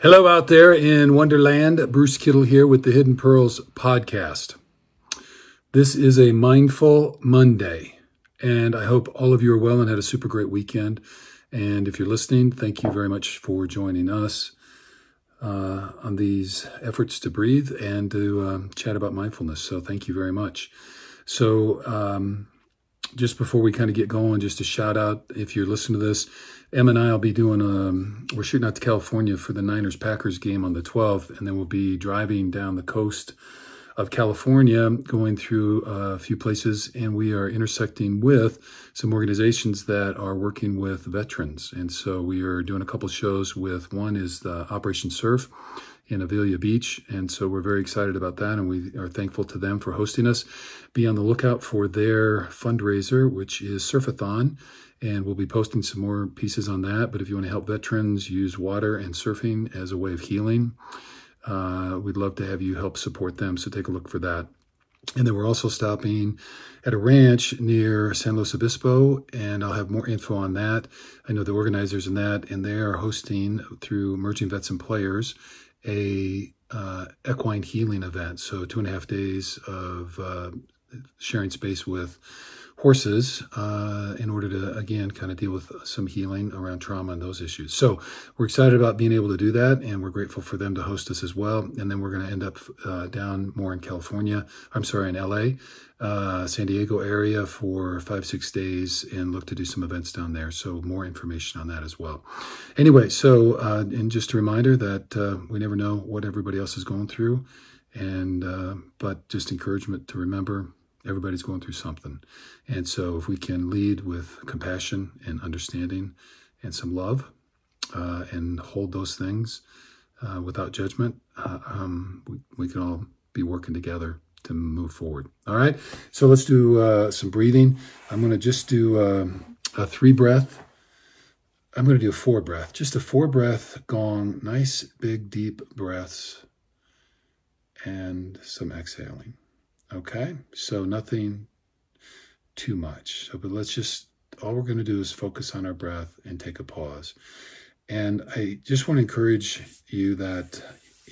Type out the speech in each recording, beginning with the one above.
Hello out there in Wonderland. Bruce Kittle here with the Hidden Pearls podcast. This is a Mindful Monday, and I hope all of you are well and had a super great weekend. And if you're listening, thank you very much for joining us on these efforts to breathe and to chat about mindfulness. So thank you very much. So just before we kind of get going, just a shout out, if you're listening to this, Em and I will be doing, we're shooting out to California for the Niners-Packers game on the 12th, and then we'll be driving down the coast of California, going through a few places, and we are intersecting with some organizations that are working with veterans. And so we are doing a couple shows with, one is the Operation Surf in Avila Beach, and so we're very excited about that, and we are thankful to them for hosting us. Be on the lookout for their fundraiser, which is Surfathon, and we'll be posting some more pieces on that. But if you want to help veterans use water and surfing as a way of healing, we'd love to have you help support them, so take a look for that. And then we're also stopping at a ranch near San Luis Obispo, and I'll have more info on that. I know the organizers in that, and they are hosting, through Emerging Vets and Players, a equine healing event. So 2.5 days of sharing space with horses in order to, again, kind of deal with some healing around trauma and those issues. So we're excited about being able to do that, and we're grateful for them to host us as well. And then we're going to end up down more in California, in LA, San Diego area for 5-6 days, and look to do some events down there. So more information on that as well. Anyway, so, and just a reminder that we never know what everybody else is going through, and but just encouragement to remember everybody's going through something. And so if we can lead with compassion and understanding and some love and hold those things without judgment, we can all be working together to move forward. All right, so let's do some breathing. I'm going to just do a 3 breath. I'm going to do a 4 breath, just a 4 breath gong, nice big deep breaths, and some exhaling. Okay, so nothing too much. So, but let's just, all we're going to do is focus on our breath and take a pause. And I just want to encourage you that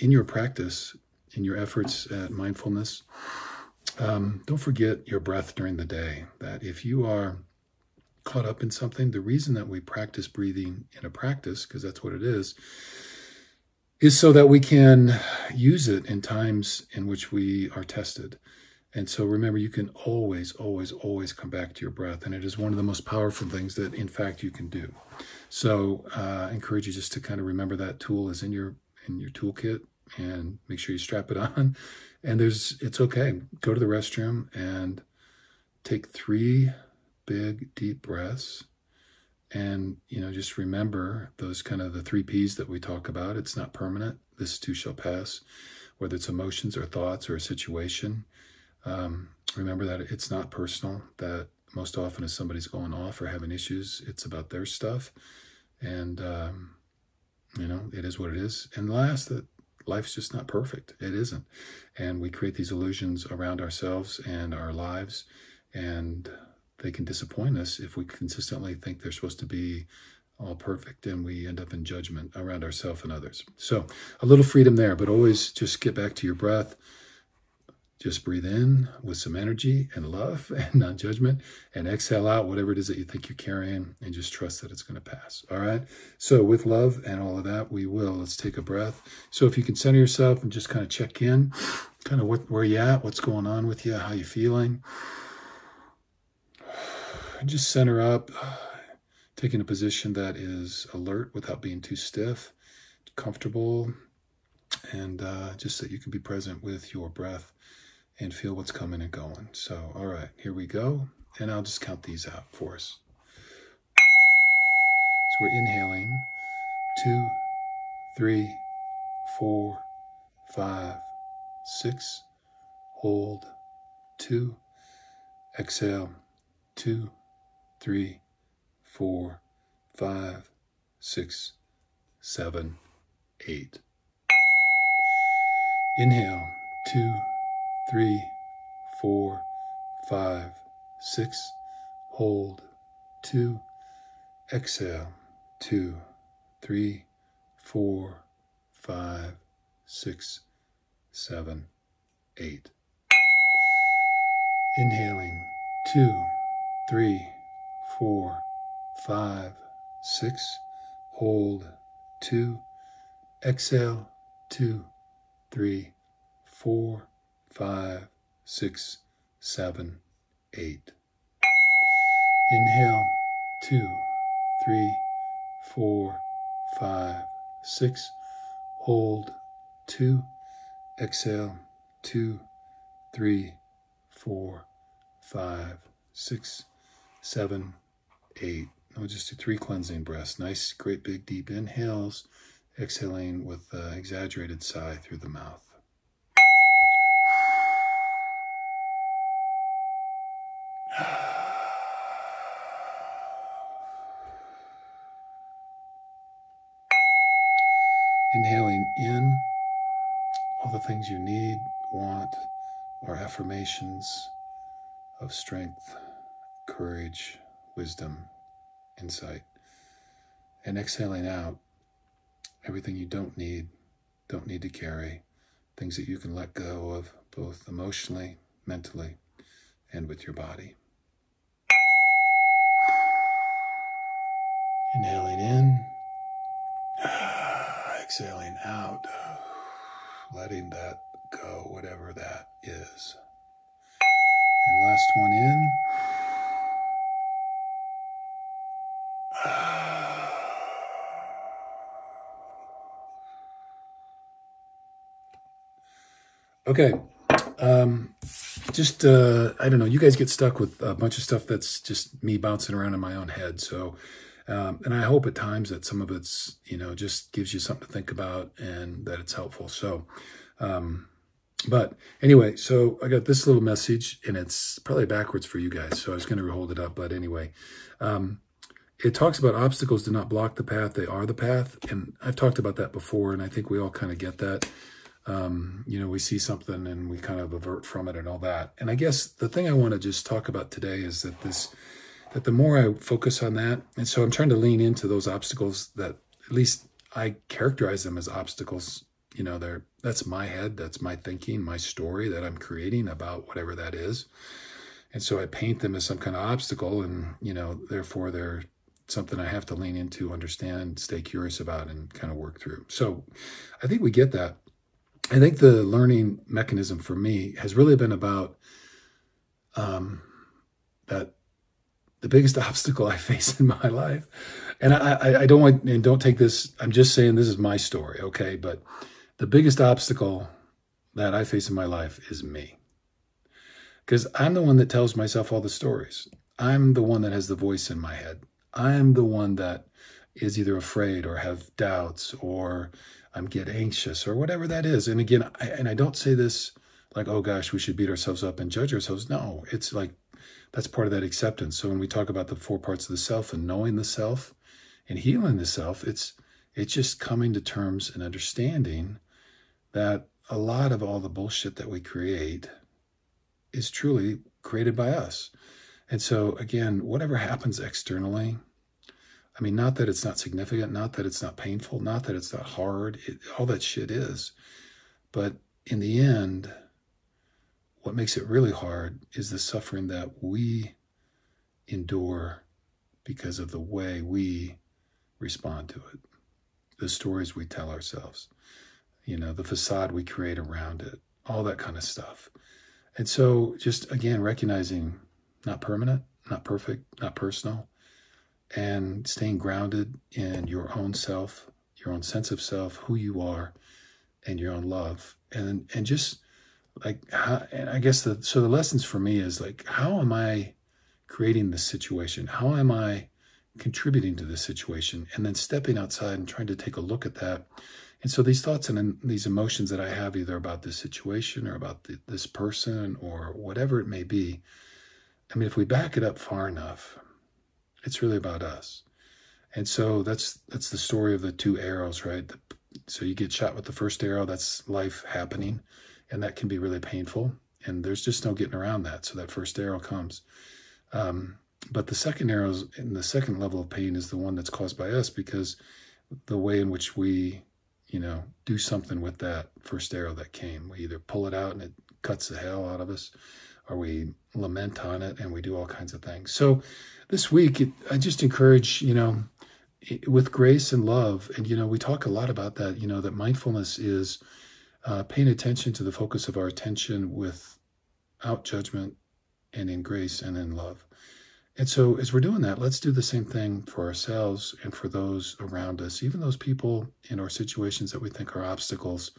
in your practice, in your efforts at mindfulness, don't forget your breath during the day. That if you are caught up in something, the reason that we practice breathing in a practice, because that's what it is so that we can use it in times in which we are tested. And so remember, you can always, always, always come back to your breath. And it is one of the most powerful things that, in fact, you can do. So I encourage you just to kind of remember that tool is in your toolkit, and make sure you strap it on. And it's okay. Go to the restroom and take 3 big, deep breaths. And, just remember those kind of the 3 Ps that we talk about. It's not permanent. This too shall pass, whether it's emotions or thoughts or a situation. Remember that it's not personal, that most often if somebody's going off or having issues, it's about their stuff. And, it is what it is. And last, that life's just not perfect. It isn't. And we create these illusions around ourselves and our lives, and they can disappoint us if we consistently think they're supposed to be all perfect, and we end up in judgment around ourselves and others. So a little freedom there, but always just get back to your breath. Just breathe in with some energy and love and non-judgment, and exhale out whatever it is that you think you're carrying, and just trust that it's going to pass. All right. So with love and all of that, let's take a breath. So if you can center yourself and just kind of check in, kind of where you at, what's going on with you, how you feeling. And just center up, taking a position that is alert without being too stiff, comfortable, and just that you can be present with your breath and feel what's coming and going. So, all right, here we go. And I'll just count these out for us. So we're inhaling 2, 3, 4, 5, 6. Hold 2. Exhale 2, 3, 4, 5, 6, 7, 8. Inhale 2, 3, 4, 5, 6. Hold 2. Exhale 2, 3, 4, 5, 6, 7, 8. Inhaling 2, 3, 4, 5, 6. Hold 2. Exhale 2, 3, 4, 5, 6, 7, 8. Inhale 2, 3, 4, 5, 6. Hold 2. Exhale 2, 3, 4, 5, 6, 7, 8. I'll just do 3 cleansing breaths. Nice, great big deep inhales, exhaling with an exaggerated sigh through the mouth. Inhaling in all the things you need, want, or affirmations of strength, courage, wisdom, insight. And exhaling out everything you don't need to carry, things that you can let go of, both emotionally, mentally, and with your body. Inhaling in, exhaling out, letting that go, whatever that is. And last one in. Okay. I don't know, you guys get stuck with a bunch of stuff that's just me bouncing around in my own head. So, and I hope at times that some of it's, just gives you something to think about and that it's helpful. So, but anyway, so I got this little message and it's probably backwards for you guys. So I was going to hold it up, but anyway, it talks about obstacles do not block the path. They are the path. And I've talked about that before. And I think we all kind of get that. We see something and we kind of avert from it and all that. And I guess the thing I want to just talk about today is that the more I focus on that, and so I'm trying to lean into those obstacles that at least I characterize them as obstacles. That's my head, that's my thinking, my story that I'm creating about whatever that is. And so I paint them as some kind of obstacle and, therefore they're something I have to lean into, understand, stay curious about and kind of work through. So I think we get that. I think the learning mechanism for me has really been about that the biggest obstacle I face in my life, and I don't want, and don't take this, I'm just saying this is my story, okay? But the biggest obstacle that I face in my life is me. Because I'm the one that tells myself all the stories. I'm the one that has the voice in my head. I'm the one that is either afraid or have doubts or get anxious or whatever that is. And again, I don't say this like, oh gosh, we should beat ourselves up and judge ourselves. No, it's like, that's part of that acceptance. So when we talk about the 4 parts of the self and knowing the self and healing the self, it's just coming to terms and understanding that a lot of all the bullshit that we create is truly created by us. And so again, whatever happens externally, I mean, not that it's not significant, not that it's not painful, not that it's not hard, all that shit is. But in the end, what makes it really hard is the suffering that we endure because of the way we respond to it, the stories we tell ourselves, the facade we create around it, all that kind of stuff. And so just, again, recognizing not permanent, not perfect, not personal, and staying grounded in your own self, your own sense of self, who you are, and your own love. And just like, and I guess so the lessons for me is like, how am I creating this situation? How am I contributing to this situation? And then stepping outside and trying to take a look at that. And so these thoughts and these emotions that I have either about this situation or about this person or whatever it may be, I mean, if we back it up far enough, it's really about us. And so that's the story of the 2 arrows, right? So you get shot with the first arrow, that's life happening, and that can be really painful. And there's just no getting around that. So that first arrow comes. But the second arrow and the second level of pain is the one that's caused by us, because the way in which we, do something with that first arrow that came. We either pull it out and it cuts the hell out of us, or we lament on it and we do all kinds of things. So this week, I just encourage, with grace and love, and, we talk a lot about that, that mindfulness is paying attention to the focus of our attention without judgment and in grace and in love. And so as we're doing that, let's do the same thing for ourselves and for those around us, even those people in our situations that we think are obstacles.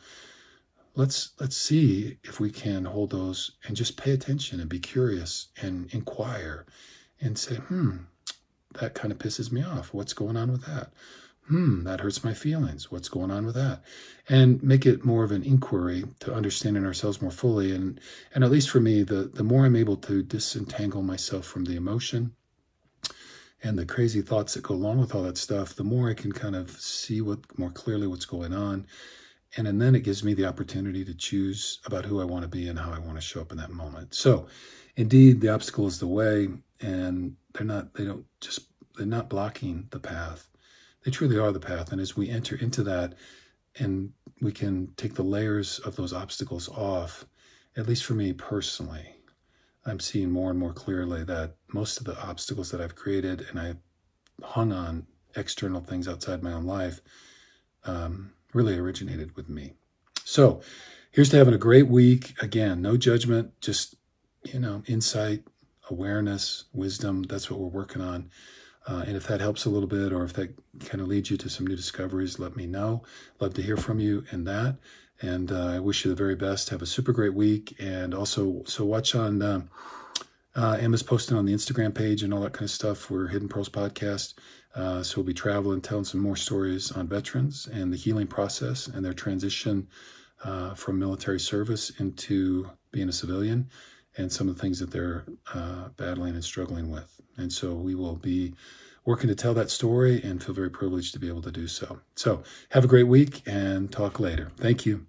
Let's see if we can hold those and just pay attention and be curious and inquire and say, that kind of pisses me off. What's going on with that? That hurts my feelings. What's going on with that? And make it more of an inquiry to understanding ourselves more fully. And at least for me, the more I'm able to disentangle myself from the emotion and the crazy thoughts that go along with all that stuff, the more I can kind of see more clearly what's going on. And then it gives me the opportunity to choose about who I want to be and how I want to show up in that moment. So indeed, the obstacle is the way, and they're not blocking the path. They truly are the path. And as we enter into that and we can take the layers of those obstacles off, at least for me personally, I'm seeing more and more clearly that most of the obstacles that I've created and I've hung on external things outside my own life really originated with me. So here's to having a great week. Again, no judgment, just, insight, awareness, wisdom. That's what we're working on. And if that helps a little bit, or if that kind of leads you to some new discoveries, let me know. Love to hear from you in that. And I wish you the very best. Have a super great week. And also, so watch on, Emma's posting on the Instagram page and all that kind of stuff. We're Hidden Pearls Podcast. So we'll be traveling, telling some more stories on veterans and the healing process and their transition from military service into being a civilian, and some of the things that they're battling and struggling with. And so we will be working to tell that story and feel very privileged to be able to do so. So have a great week and talk later. Thank you.